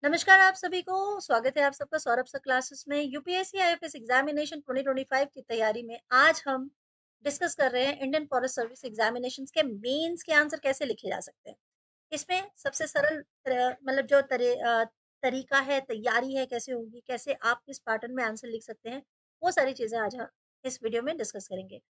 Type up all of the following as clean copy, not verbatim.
नमस्कार आप सभी को, स्वागत है आप सबका सौरभ सर क्लासेस में। यूपीएससी आईएफएस एग्जामिनेशन 2025 की तैयारी में आज हम डिस्कस कर रहे हैं इंडियन फॉरेस्ट सर्विस एग्जामिनेशंस के मेंस के आंसर कैसे लिखे जा सकते हैं। इसमें सबसे सरल मतलब तरीका है, तैयारी है कैसे होगी, कैसे आप किस पैटर्न में आंसर लिख सकते हैं, वो सारी चीजें आज हम इस वीडियो में डिस्कस करेंगे।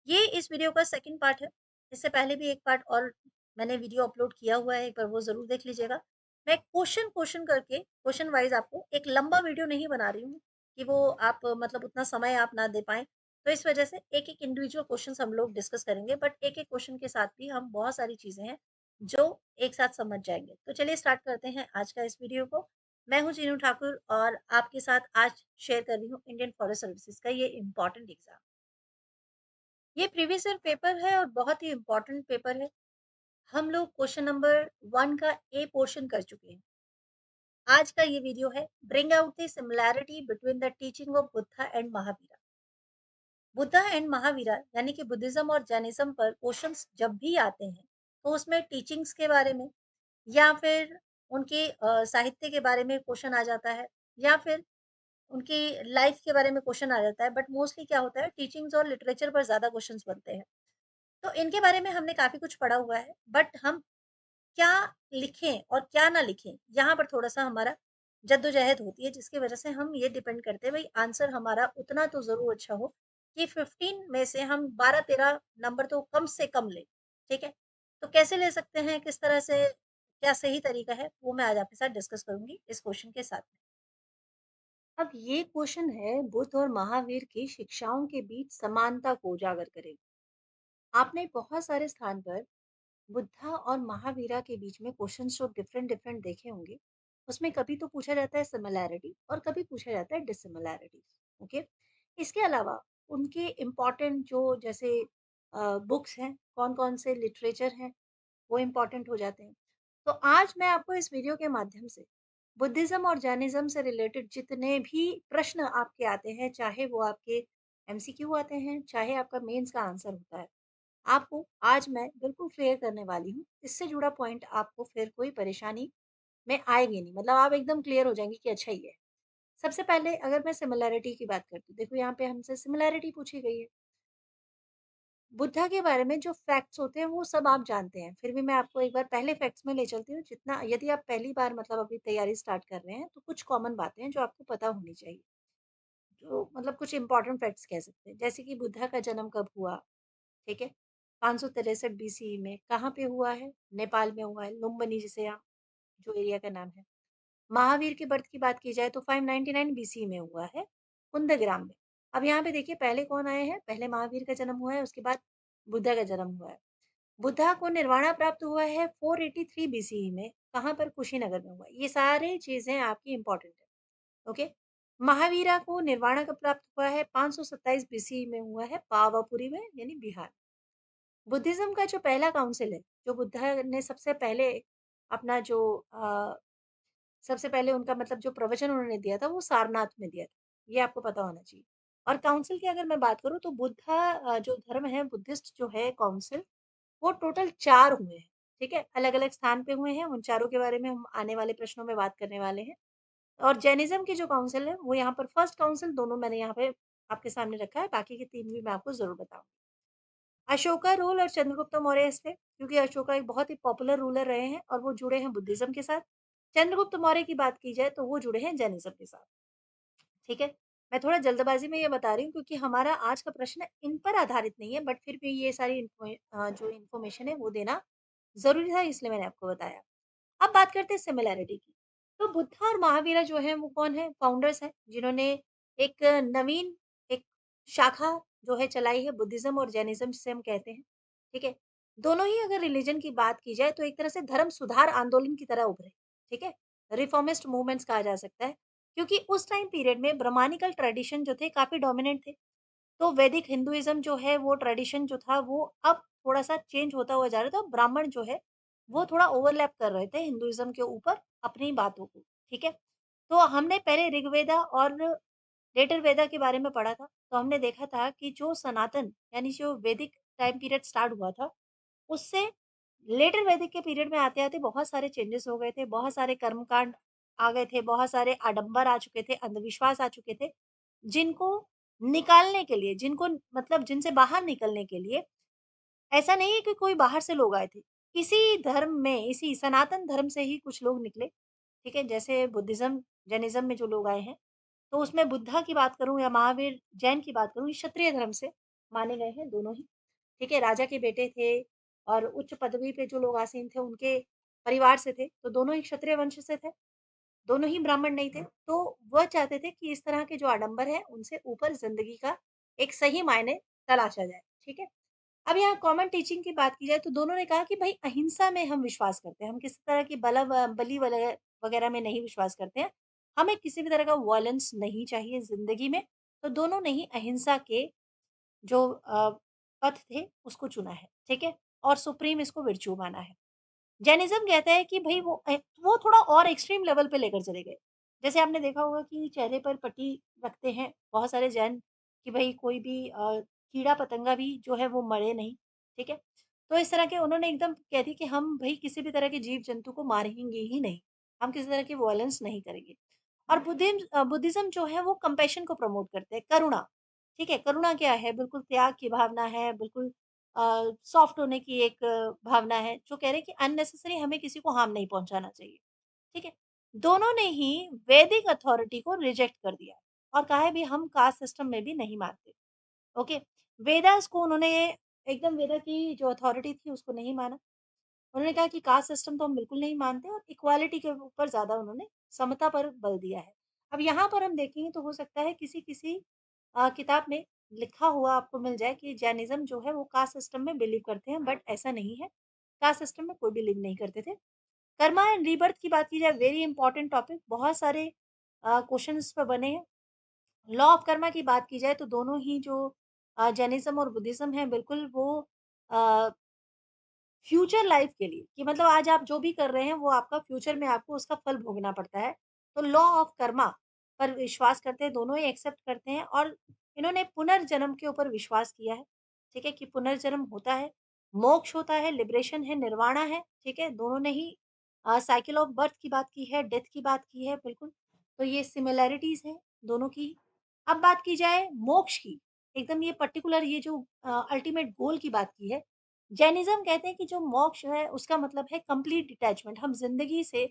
ये इस वीडियो का सेकंड पार्ट है। इससे पहले भी एक पार्ट और मैंने वीडियो अपलोड किया हुआ है, एक बार वो ज़रूर देख लीजिएगा। मैं क्वेश्चन क्वेश्चन करके क्वेश्चन वाइज़ आपको एक लंबा वीडियो नहीं बना रही हूँ कि वो आप मतलब उतना समय आप ना दे पाएँ। तो इस वजह से एक-एक इंडिविजुअल क्वेश्चन्स हम लोग डिस्कस करेंगे, बट एक-एक क्वेश्चन के साथ भी हम बहुत सारी चीज़ें हैं जो एक साथ समझ जाएँगे। तो चलिए स्टार्ट करते हैं आज का इस वीडियो को। मैं हूँ चीनू ठाकुर और आपके साथ आज शेयर कर रही हूँ इंडियन फॉरेस्ट सर्विसेज़ का ये इम्पोर्टेंट एग्ज़ाम। ये प्रीवियस ईयर पेपर है और बहुत ही इम्पोर्टेंट पेपर है। हम लोग क्वेश्चन नंबर 1 का ए पोर्शन कर चुके हैं। आज का ये वीडियो है bring out the similarity between the teaching of Buddha and Mahavira. Buddha and Mahavira यानी कि बुद्धिज्म और जैनिज्म पर क्वेश्चंस जब भी आते हैं तो उसमें टीचिंग्स के बारे में या फिर उनके साहित्य के बारे में क्वेश्चन आ जाता है, या फिर उनकी लाइफ के बारे में क्वेश्चन आ जाता है। बट मोस्टली क्या होता है, टीचिंग्स और लिटरेचर पर ज्यादा क्वेश्चंस बनते हैं। तो इनके बारे में हमने काफ़ी कुछ पढ़ा हुआ है, बट हम क्या लिखें और क्या ना लिखें, यहाँ पर थोड़ा-सा हमारा जद्दोजहद होती है, जिसकी वजह से हम ये डिपेंड करते हैं भई आंसर हमारा उतना तो ज़रूर अच्छा हो कि 15 में से हम 12-13 नंबर तो कम से कम लें, ठीक है? तो कैसे ले सकते हैं, किस तरह से, क्या सही तरीका है, वो मैं आज आपके साथ डिस्कस करूँगी इस क्वेश्चन के साथ में। अब ये क्वेश्चन है बुद्ध और महावीर की शिक्षाओं के बीच समानता को उजागर करेगा। आपने बहुत सारे स्थान पर बुद्धा और महावीरा के बीच में क्वेश्चंस जो डिफरेंट डिफरेंट देखे होंगे, उसमें कभी तो पूछा जाता है सिमिलैरिटी और कभी पूछा जाता है डिससिमिलैरिटीज। ओके। इसके अलावा उनके इम्पोर्टेंट जो जैसे बुक्स हैं, कौन कौन से लिटरेचर हैं, वो इम्पोर्टेंट हो जाते हैं। तो आज मैं आपको इस वीडियो के माध्यम से बुद्धिज्म और जैनिज्म से रिलेटेड जितने भी प्रश्न आपके आते हैं, चाहे वो आपके एमसीक्यू आते हैं, चाहे आपका मेंस का आंसर होता है, आपको आज मैं बिल्कुल क्लियर करने वाली हूँ। इससे जुड़ा पॉइंट आपको फिर कोई परेशानी में आएगी नहीं, मतलब आप एकदम क्लियर हो जाएँगे कि अच्छा ये है। सबसे पहले अगर मैं सिमिलैरिटी की बात करती हूँ, देखो यहाँ पे हमसे सिमिलैरिटी पूछी गई है। बुद्धा के बारे में जो फैक्ट्स होते हैं वो सब आप जानते हैं। फिर भी मैं आपको एक बार पहले फैक्ट्स में ले चलती हूँ, जितना यदि आप पहली बार मतलब अभी तैयारी स्टार्ट कर रहे हैं, तो कुछ कॉमन बातें हैं जो आपको पता होनी चाहिए। जो मतलब कुछ इंपॉर्टेंट फैक्ट्स कह सकते हैं। जैसे कि बुद्धा का जन्म कब हुआ? ठीक है? 563 बीसीई में कहाँ पे हुआ है? नेपाल में हुआ है, लुम्बिनी जिसे यहाँ जो एरिया का नाम है। महावीर के बर्थ की बात की जाए तो 599 बीसीई में हुआ है, कुंदग्राम में। अब यहाँ पे देखिए पहले कौन आए हैं? पहले महावीर का जन्म हुआ है, उसके बाद बुद्धा का जन्म हुआ है। बुद्धा को निर्वाणा प्राप्त हुआ है 483 बीसीई में, कहाँ पर? कुशीनगर में हुआ है। ये सारी चीज़ें आपकी इम्पोर्टेंट है, ओके? महावीरा को निर्वाणा कब प्राप्त हुआ है? 527 बीसीई में हुआ है, पावापुरी में यानी बिहार। बुद्धिज़्म का जो पहला काउंसिल है, जो बुद्धा ने सबसे पहले अपना जो सबसे पहले उनका मतलब जो प्रवचन उन्होंने दिया था, वो सारनाथ में दिया था। ये आपको पता होना चाहिए। और काउंसिल की अगर मैं बात करूँ तो बुद्धा जो धर्म है, बुद्धिस्ट जो है काउंसिल, वो टोटल 4 हुए हैं, ठीक है? अलग-अलग स्थान पे हुए हैं, उन चारों के बारे में हम आने वाले प्रश्नों में बात करने वाले हैं। और जैनिज़्म की जो काउंसिल है, वो यहाँ पर फर्स्ट काउंसिल दोनों मैंने यहाँ पे आपके सामने रखा है, बाकी के 3 भी मैं आपको ज़रूर बताऊँगी। अशोका रूल और चंद्रगुप्त मौर्य इसमें, क्योंकि अशोका एक बहुत ही पॉपुलर रूलर रहे हैं और वो जुड़े हैं बुद्धिज़्म के साथ। चंद्रगुप्त मौर्य की बात की जाए तो वो जुड़े हैं जैनिज़्म के साथ, ठीक है? मैं थोड़ा जल्दबाज़ी में ये बता रही हूँ क्योंकि हमारा आज का प्रश्न इन पर आधारित नहीं है, बट फिर भी ये सारी जो इन्फॉर्मेशन है वो देना ज़रूरी था, इसलिए मैंने आपको बताया। अब बात करते हैं सिमिलैरिटी की। तो बुद्धा और महावीरा जो हैं वो कौन है? फाउंडर्स हैं, जिन्होंने एक नवीन एक शाखा जो है चलाई है, बुद्धिज़्म और जैनिज़्म जिसे हम कहते हैं, ठीक है? दोनों ही अगर रिलिजन की बात की जाए तो एक तरह से धर्म सुधार आंदोलन की तरह उभरे, ठीक है? रिफॉर्मिस्ट मूवमेंट्स कहा जा सकता है, क्योंकि उस टाइम पीरियड में ब्राह्मणिकल ट्रेडिशन जो थे काफ़ी डोमिनेंट थे। तो वैदिक हिंदुइज़्म जो है वो ट्रेडिशन जो था वो अब थोड़ा-सा चेंज होता हुआ जा रहा था। ब्राह्मण जो है वो थोड़ा ओवरलैप कर रहे थे हिंदुइज़्म के ऊपर अपनी बातों को, ठीक है? तो हमने पहले ऋग्वेदा और लेटर वेदा के बारे में पढ़ा था। तो हमने देखा था कि जो सनातन यानी जो वैदिक टाइम पीरियड स्टार्ट हुआ था, उससे लेटर वैदिक के पीरियड में आते-आते बहुत सारे चेंजेस हो गए थे, बहुत सारे कर्मकांड आ गए थे, बहुत सारे आडंबर आ चुके थे, अंधविश्वास आ चुके थे, जिनको निकालने के लिए, जिनको मतलब जिनसे बाहर निकलने के लिए ऐसा नहीं है कि कोई बाहर से लोग आए थे। इसी धर्म में, इसी सनातन धर्म से ही कुछ लोग निकले, ठीक है? जैसे बुद्धिज़्म, जैनिज़्म में जो लोग आए हैं, तो उसमें बुद्धा की बात करूँ या महावीर जैन की बात करूँ, ये क्षत्रिय धर्म से माने गए हैं दोनों ही, ठीक है? राजा के बेटे थे और उच्च पदवी पे जो लोग आसीन थे, उनके परिवार से थे, तो दोनों ही क्षत्रिय वंश से थे, दोनों ही ब्राह्मण नहीं थे। तो वह चाहते थे कि इस तरह के जो आडंबर हैं, उनसे ऊपर ज़िंदगी का एक सही मायने तलाशा जाए, ठीक है? अब यहाँ कॉमन टीचिंग की बात की जाए तो दोनों ने कहा कि भई अहिंसा में हम विश्वास करते हैं। हम किसी तरह की बलि वगैरह में नहीं विश्वास करते हैं। हमें किसी भी तरह का वॉयलेंस नहीं चाहिए ज़िंदगी में। तो दोनों ने ही अहिंसा के जो पथ थे उसको चुना है, ठीक है? और सुप्रीम इसको विर्च्यू माना है। जैनिज़्म कहता है कि भई वो थोड़ा और एक्सट्रीम लेवल पे लेकर चले गए। जैसे आपने देखा होगा कि चेहरे पर पट्टी रखते हैं बहुत सारे जैन कि भई कोई भी कीड़ा-पतंगा भी जो है वो मरे नहीं, ठीक है? तो इस तरह के उन्होंने एकदम कह दी कि हम भई किसी भी तरह के जीव-जंतु को मारेंगे ही नहीं। हम किसी तरह की वॉयलेंस नहीं करेंगे। और बुद्धिज़्म जो है वो कंपैशन को प्रमोट करते हैं, करुणा, ठीक है? करुणा क्या है? बिल्कुल त्याग की भावना है, बिल्कुल सॉफ्ट होने की एक भावना है, जो कह रहे हैं कि अननेसेसरी हमें किसी को हार्म नहीं पहुँचाना चाहिए, ठीक है? दोनों ने ही वैदिक अथॉरिटी को रिजेक्ट कर दिया और कहा है भई हम कास्ट सिस्टम में भी नहीं मानते, ओके? वेदास को उन्होंने एकदम वेदा की जो अथॉरिटी थी उसको नहीं माना। उन्होंने कहा कि कास्ट सिस्टम तो हम बिल्कुल नहीं मानते और इक्वालिटी के ऊपर ज़्यादा उन्होंने समता पर बल दिया है। अब यहाँ पर हम देखेंगे तो हो सकता है किसी-किसी किताब में लिखा हुआ आपको मिल जाए कि जैनिज़्म जो है वो कास्ट सिस्टम में बिलीव करते हैं, बट ऐसा नहीं है। कास्ट सिस्टम में कोई बिलीव नहीं करते थे। कर्मा एंड रीबर्थ की बात की जाए, वेरी इंपॉर्टेंट टॉपिक, बहुत सारे क्वेश्चन इस पे बने हैं। लॉ ऑफ कर्मा की बात की जाए तो दोनों ही जो जैनिज़्म और बुद्धिज़्म है, बिल्कुल वो अ, फ्यूचर लाइफ के लिए कि मतलब आज आप जो भी कर रहे हैं वो आपका फ्यूचर में आपको उसका फल भोगना पड़ता है। तो लॉ ऑफ कर्मा पर विश्वास करते हैं, दोनों ही एक्सेप्ट करते हैं और इन्होंने पुनर्जन्म के ऊपर विश्वास किया है, ठीक है? कि पुनर्जन्म होता है, मोक्ष होता है, लिबरेशन है, निर्वाणा है, ठीक है? दोनों ने ही साइकिल ऑफ बर्थ की बात की है, डेथ की बात की है, बिल्कुल। तो ये सिमिलैरिटीज़ हैं दोनों की। अब बात की जाए मोक्ष की, एकदम ये पर्टिकुलर ये जो अल्टीमेट गोल की बात की है, जैनिज़्म कहते हैं कि जो मोक्ष है उसका मतलब है कंप्लीट डिटैचमेंट। हम ज़िंदगी से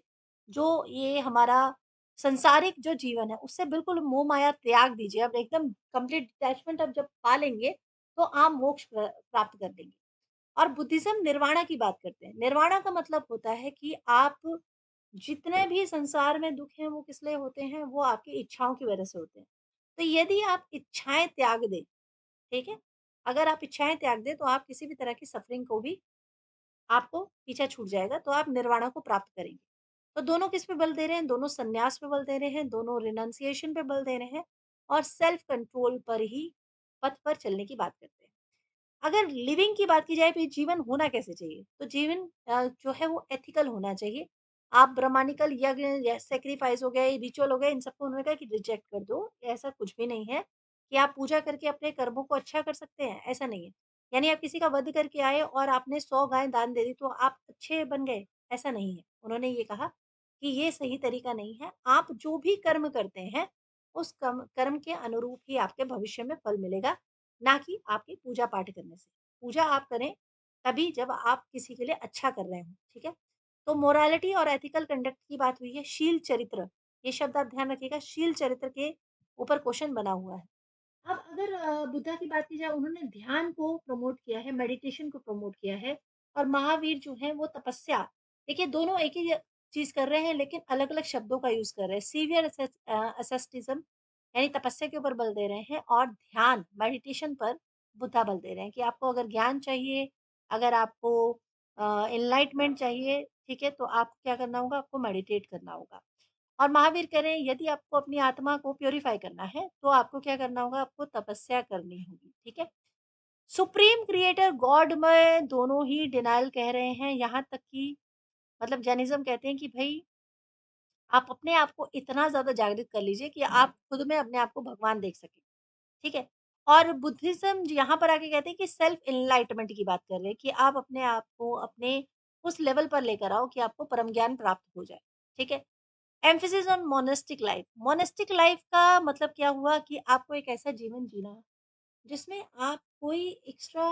जो ये हमारा सांसारिक जो जीवन है उससे बिल्कुल मोह माया त्याग दीजिए। अब एकदम कंप्लीट डिटैचमेंट आप जब पा लेंगे तो आप मोक्ष प्राप्त कर लेंगे। और बुद्धिज़्म निर्वाणा की बात करते हैं। निर्वाणा का मतलब होता है कि आप जितने भी संसार में दुःख हैं वो किस लिए होते हैं? वो आपकी इच्छाओं की वज़ह से होते हैं। तो यदि आप इच्छाएँ त्याग दें, ठीक है? अगर आप इच्छाएँ त्याग दें तो आप किसी भी तरह की सफ़रिंग को भी आपको पीछा छूट जाएगा, तो आप निर्वाणा को प्राप्त करेंगे। तो दोनों किस पे बल दे रहे हैं? दोनों संन्यास पे बल दे रहे हैं, दोनों रिनंसिएशन पे बल दे रहे हैं और सेल्फ कंट्रोल पर ही पथ पर चलने की बात करते हैं। अगर लिविंग की बात की जाए भई जीवन होना कैसे चाहिए? तो जीवन जो है वो एथिकल होना चाहिए। आप ब्राह्मणिकल यज्ञ या सैक्रिफाइस हो गया, ये रिचुअल हो गया, इन सबको उन्होंने कहा कि रिजेक्ट कर दो। ऐसा कुछ भी नहीं है कि आप पूजा करके अपने कर्मों को अच्छा कर सकते हैं, ऐसा नहीं है। यानी आप किसी का वध करके आए और आपने 100 गाय दान दे दी तो आप अच्छे बन गए, ऐसा नहीं है। उन्होंने ये कहा कि ये सही तरीका नहीं है। आप जो भी कर्म करते हैं, उस कर्म के अनुरूप ही आपके भविष्य में फल मिलेगा। ना कि आपके पूजा-पाठ करने से। पूजा आप करें तभी जब आप किसी के लिए अच्छा कर रहे हों, ठीक है? तो मोरालिटी और एथिकल कंडक्ट की बात हुई है, शील चरित्र, ये शब्द आप ध्यान रखिएगा, शील चरित्र के ऊपर क्वेश्चन बना हुआ है। अब अगर बुद्धा की बात की जाए, उन्होंने ध्यान को प्रमोट किया है, मेडिटेशन को प्रमोट किया है और महावीर जो हैं वो तपस्या। देखिए दोनों एक ही चीज़ कर रहे हैं लेकिन अलग-अलग शब्दों का यूज़ कर रहे हैं। सीवियर असेस्टिज़्म यानी तपस्या के ऊपर बल दे रहे हैं और ध्यान, मेडिटेशन पर बुद्धा बल दे रहे हैं कि आपको अगर ज्ञान चाहिए, अगर आपको एनलाइटमेंट चाहिए, ठीक है? तो आपको क्या करना होगा? आपको मेडिटेट करना होगा। और महावीर कह रहे हैं यदि आपको अपनी आत्मा को प्यूरिफाई करना है, तो आपको क्या करना होगा? आपको तपस्या करनी होगी, ठीक है? सुप्रीम क्रिएटर गॉड में दोनों ही डिनायल कह रहे हैं, यहाँ तक कि मतलब जैनिज़्म कहते हैं कि भई आप अपने आप को इतना ज़्यादा जागृत कर लीजिए कि आप खुद में अपने आप को भगवान देख सकें, ठीक है? और बुद्धिज़्म यहाँ पर आके कहते हैं कि सेल्फ एनलाइटमेंट की बात कर रहे हैं कि आप अपने आप को अपने उस लेवल पर लेकर आओ कि आपको परम ज्ञान प्राप्त हो जाए, ठीक है? Emphasis on monastic life. Monastic life का मतलब क्या हुआ कि आपको एक ऐसा जीवन जीना है जिसमें आप कोई एक्स्ट्रा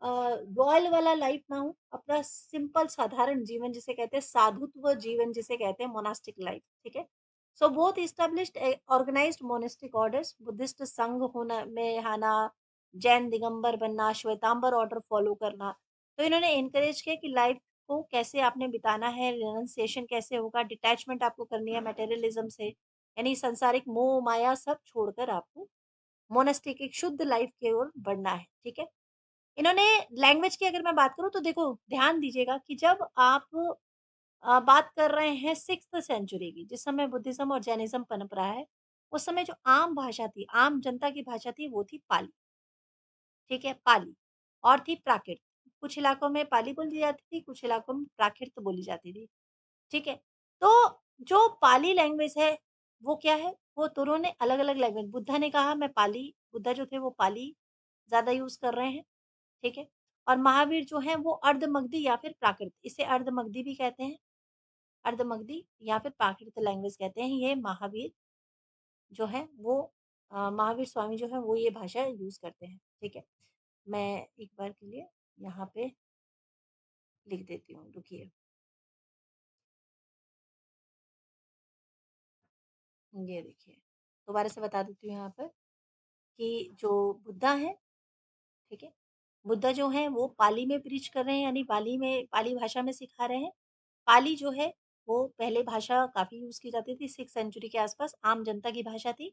रॉयल वाला लाइफ ना हो, अपना सिंपल साधारण जीवन जिसे कहते हैं, साधुत्व जीवन जिसे कहते हैं, मोनास्टिक लाइफ, ठीक है। So both established organised monastic orders, Buddhist sangha होना में आना, जैन दिगंबर बनना, श्वेतांबर ऑर्डर फॉलो करना। तो इन्होंने एनकरेज किया कि लाइफ को कैसे आपने बिताना है, रिनंसिएशन कैसे होगा, डिटैचमेंट आपको करनी है मटेरियलिज्म से, यानी सांसारिक मोह माया सब छोड़कर आपको मोनास्टिक एक शुद्ध लाइफ की ओर बढ़ना है, ठीक है। इन्होंने लैंग्वेज की अगर मैं बात करूँ तो देखो ध्यान दीजिएगा कि जब आप बात कर रहे हैं 6th सेंचुरी की, जिस समय बुद्धिज्म और जैनिज्म पनप रहा है, उस समय जो आम भाषा थी, आम जनता की भाषा थी, वो थी पाली, ठीक है, पाली, और थी प्राकृत। कुछ इलाकों में पाली बोली जाती थी, कुछ इलाकों में प्राकृत बोली जाती थी, ठीक है। तो जो पाली लैंग्वेज है, वो क्या है? वो दोनों ने अलग-अलग लैंग्वेज, बुद्धा ने कहा मैं पाली, बुद्धा जो थे वो पाली ज़्यादा यूज़ कर रहे हैं, ठीक है? और महावीर जो हैं वो अर्ध-मगधी या फिर प्राकृत, इसे अर्ध-मगधी भी कहते हैं, अर्ध-मगधी या फिर प्राकृत लैंग्वेज कहते हैं। ये महावीर जो है वो महावीर स्वामी जो है वो ये भाषा यूज़ करते हैं, ठीक है? मैं एक बार के लिए यहाँ पे लिख देती हूँ, रुकिए, ये देखिए, दोबारा से बता देती हूँ यहाँ पर कि जो बुद्धा हैं, ठीक है? बुद्धा जो हैं वो पाली में प्रीच कर रहे हैं, यानी पाली में, पाली भाषा में सिखा रहे हैं। पाली जो है वो पहले भाषा काफ़ी यूज़ की जाती थी, 6th सेंचुरी के आसपास आम जनता की भाषा थी।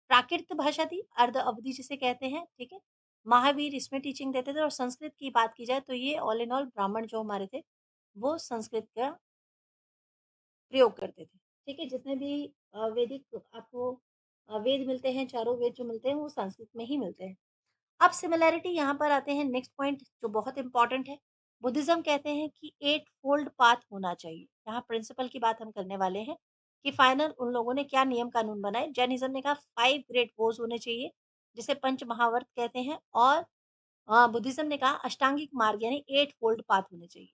प्राकृत भाषा थी, अर्ध अवधि जिसे कहते हैं, ठीक है? महावीर इसमें टीचिंग देते थे, और संस्कृत की बात की जाए तो ये ऑल इन ऑल ब्राह्मण जो हमारे थे, वो संस्कृत का प्रयोग करते थे, ठीक है? जितने भी वैदिक आपको वेद मिलते हैं, चारों वेद जो मिलते हैं वो संस्कृत में ही मिलते हैं। अब सिमिलैरिटी यहाँ पर आते हैं, नेक्स्ट पॉइंट जो बहुत इंपॉर्टेंट है। बुद्धिज्म कहते हैं कि एट फोल्ड पाथ होना चाहिए। यहाँ प्रिंसिपल की बात हम करने वाले हैं कि फाइनल उन लोगों ने क्या नियम कानून बनाए। जैनिज्म ने कहा 5 ग्रेट गोज होने चाहिए, जिसे पंच महावर्त कहते हैं, और बुद्धिज्म ने कहा अष्टांगिक मार्ग यानी एट फोल्ड पाथ होने चाहिए।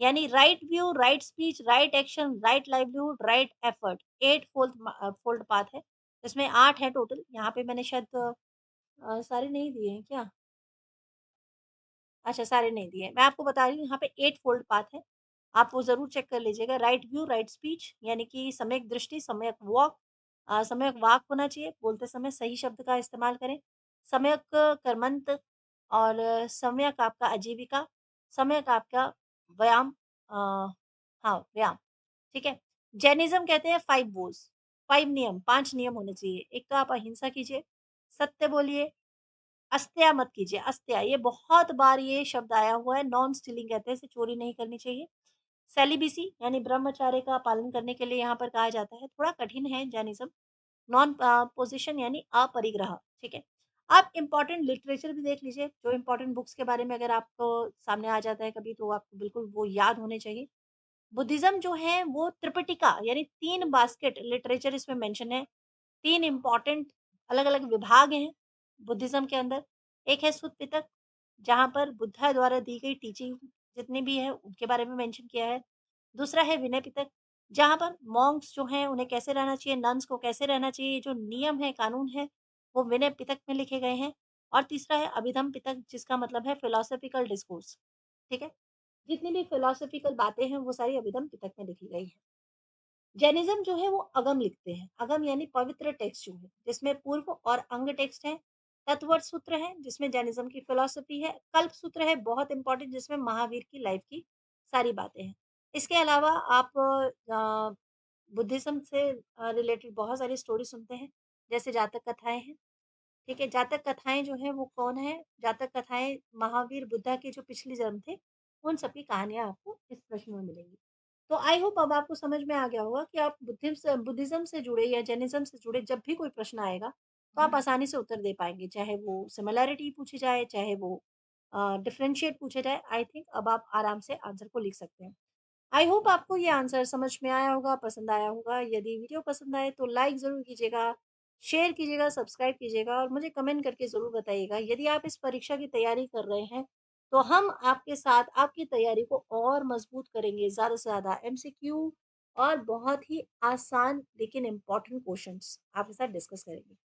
यानी right view, right speech, right action, right livelihood, right effort, eightfold path है। इसमें 8 है टोटल। यहाँ पे मैंने शायद सारे नहीं दिए हैं क्या? अच्छा, सारे नहीं दिए। मैं आपको बता रही हूँ यहाँ पे 8 फोल्ड पाथ है। आप वो ज़रूर चेक कर लीजिएगा। राइट व्यू, राइट स्पीच यानी कि सम्यक दृष्टि, सम्यक वॉक, सम्यक वाक होना चाहिए, बोलते समय सही शब्द का इस्तेमाल करें। सम्यक कर्मंत, और सम्यक आपका आजीविका, सम्यक आपका व्यायाम, हाँ, व्यायाम, ठीक है? जैनिज़्म कहते हैं 5 वोज़, 5 नियम, 5 नियम होने चाहिए। एक तो आप अहिंसा कीजिए, सत्य बोलिए, अस्त्या मत कीजिए, अस्त्या, ये बहुत बार ये शब्द आया हुआ है, नॉन स्टीलिंग कहते हैं इसे, चोरी नहीं करनी चाहिए। सेलिबेसी यानी ब्रह्मचर्य का पालन करने के लिए यहाँ पर कहा जाता है, थोड़ा कठिन है जैनिज़्म। नॉन पोज़िशन यानी अपरिग्रह, ठीक है? आप इम्पोर्टेंट लिटरेचर भी देख लीजिए, जो इम्पोर्टेंट बुक्स के बारे में अगर आपको सामने आ जाता है कभी, तो आपको बिल्कुल वो याद होने चाहिए। बुद्धिज़्म जो है वो त्रिपिटिका यानी 3 बास्केट लिटरेचर इसमें मेंशन है। 3 इम्पोर्टेंट अलग-अलग विभाग हैं बुद्धिज़्म के अंदर। एक है सुत्त पिटक, जहाँ पर बुद्धा द्वारा दी गई टीचिंग जितनी भी है उनके बारे में मेंशन किया है। दूसरा है विनय पिटक, जहाँ पर मॉन्क्स जो हैं उन्हें कैसे रहना चाहिए, नन्स को कैसे रहना चाहिए, ये जो नियम है, कानून है, वो विनय पिटक में लिखे गए हैं। और तीसरा है अभिधम पिटक, जिसका मतलब है फिलॉसॉफिकल डिस्कोर्स, ठीक है? जितनी भी फिलॉसॉफिकल बातें हैं वो सारी अभिधम पिटक में लिखी गई हैं। जैनिज़्म जो है वो अगम लिखते हैं। अगम यानी पवित्र टेक्स्ट जो है, जिसमें पूर्व और अंग टेक्स्ट हैं। तत्वर सूत्र है, जिसमें जैनिज़्म की फिलॉसफी है। कल्प सूत्र है, बहुत इंपॉर्टेंट, जिसमें महावीर की लाइफ की सारी बातें हैं। इसके अलावा आप बुद्धिज़्म से रिलेटेड बहुत सारी स्टोरी सुनते हैं, जैसे जातक कथाएँ हैं, ठीक है? जातक कथाएँ जो हैं वो कौन है? जातक कथाएँ महावीर बुद्धा के जो पिछले जन्म थे, उन सब की कहानियाँ आपको इस प्रश्न में मिलेंगी। तो आई होप अब आपको समझ में आ गया होगा कि आप बुद्धिज़्म से जुड़े या जैनिज़्म से जुड़े जब भी कोई प्रश्न आएगा, तो आप आसानी से उत्तर दे पाएँगे। चाहे वो सिमिलैरिटी पूछी जाए, चाहे वो डिफरेंशिएट पूछा जाए, आई थिंक अब आप आराम से आंसर को लिख सकते हैं। आई होप आपको ये आंसर समझ में आया होगा, पसंद आया होगा। यदि वीडियो पसंद आए तो लाइक ज़रूर कीजिएगा, शेयर कीजिएगा, सब्सक्राइब कीजिएगा, और मुझे कमेंट करके ज़रूर बताइएगा। यदि आप इस परीक्षा की तैयारी कर रहे हैं, तो हम आपके साथ आपकी तैयारी को और मज़बूत करेंगे, ज़्यादा से ज़्यादा एमसीक्यू और बहुत ही आसान लेकिन इम्पोर्टेंट क्वेश्चंस आपके साथ डिस्कस करेंगे।